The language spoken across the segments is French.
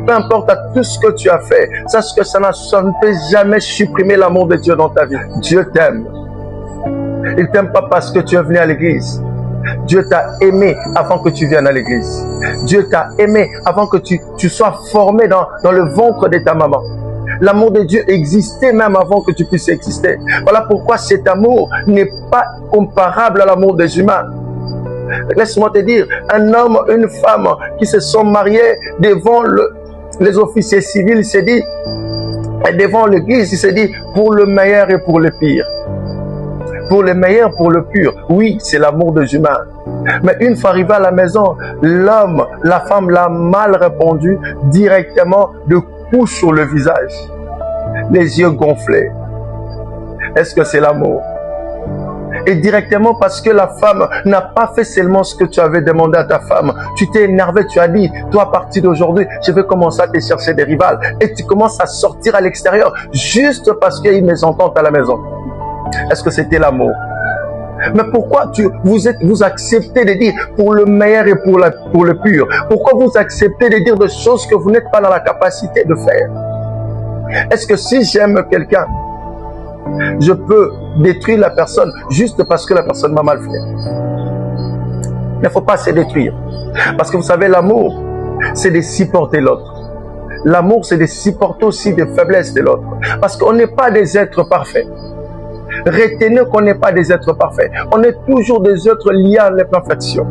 peu importe tout ce que tu as fait, sache que ça ne peut jamais supprimer l'amour de Dieu dans ta vie. Dieu t'aime. Il ne t'aime pas parce que tu es venu à l'église. Dieu t'a aimé avant que tu viennes à l'église. Dieu t'a aimé avant que tu sois formé dans le ventre de ta maman. L'amour de Dieu existait même avant que tu puisses exister. Voilà pourquoi cet amour n'est pas comparable à l'amour des humains. Laisse-moi te dire, un homme, une femme qui se sont mariés devant les officiers civils, il s'est dit, et devant l'église, il s'est dit, pour le meilleur et pour le pire. Pour le meilleur, pour le pur. Oui, c'est l'amour des humains. Mais une fois arrivé à la maison, l'homme, la femme l'a mal répondu directement de coups sur le visage. Les yeux gonflés. Est-ce que c'est l'amour? Et directement parce que la femme n'a pas fait seulement ce que tu avais demandé à ta femme. Tu t'es énervé, tu as dit, toi à partir d'aujourd'hui, je vais commencer à te chercher des rivales. Et tu commences à sortir à l'extérieur juste parce qu'il y a une mésentente à la maison. Est-ce que c'était l'amour? Mais pourquoi vous acceptez de dire pour le meilleur et pour le pur? Pourquoi vous acceptez de dire des choses que vous n'êtes pas dans la capacité de faire? Est-ce que si j'aime quelqu'un, je peux détruire la personne juste parce que la personne m'a mal fait? Il ne faut pas se détruire. Parce que vous savez, l'amour, c'est de supporter l'autre. L'amour, c'est de supporter aussi des faiblesses de l'autre. Parce qu'on n'est pas des êtres parfaits. Retenez qu'on n'est pas des êtres parfaits. On est toujours des êtres liés à l'imperfection.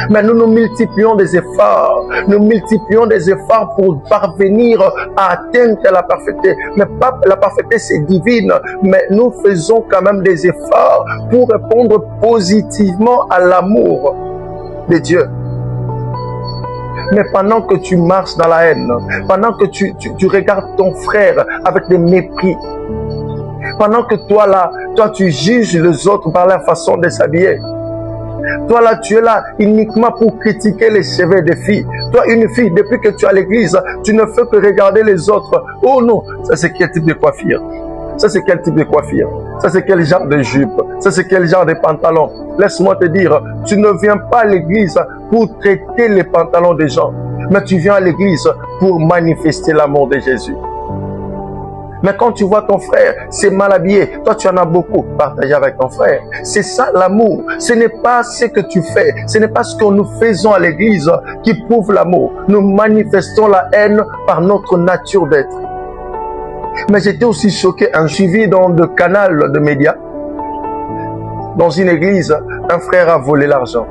Mais nous multiplions des efforts. Nous multiplions des efforts pour parvenir à atteindre la parfaiteté. Mais pas la parfaiteté, c'est divine. Mais nous faisons quand même des efforts pour répondre positivement à l'amour de Dieu. Mais pendant que tu marches dans la haine, pendant que tu regardes ton frère avec des mépris, pendant que toi tu juges les autres par la façon de s'habiller. Toi là, tu es là uniquement pour critiquer les cheveux des filles. Toi, une fille, depuis que tu es à l'église, tu ne fais que regarder les autres. Oh non, ça c'est quel type de coiffure? Ça c'est quel type de coiffure? Ça c'est quel genre de jupe? Ça c'est quel genre de pantalon? Laisse-moi te dire, tu ne viens pas à l'église pour traiter les pantalons des gens, mais tu viens à l'église pour manifester l'amour de Jésus. Mais quand tu vois ton frère, c'est mal habillé, toi tu en as beaucoup, partagé avec ton frère. C'est ça l'amour. Ce n'est pas ce que tu fais, ce n'est pas ce que nous faisons à l'église qui prouve l'amour. Nous manifestons la haine par notre nature d'être. Mais j'étais aussi choqué, un suivi dans le canal de médias. Dans une église, un frère a volé l'argent.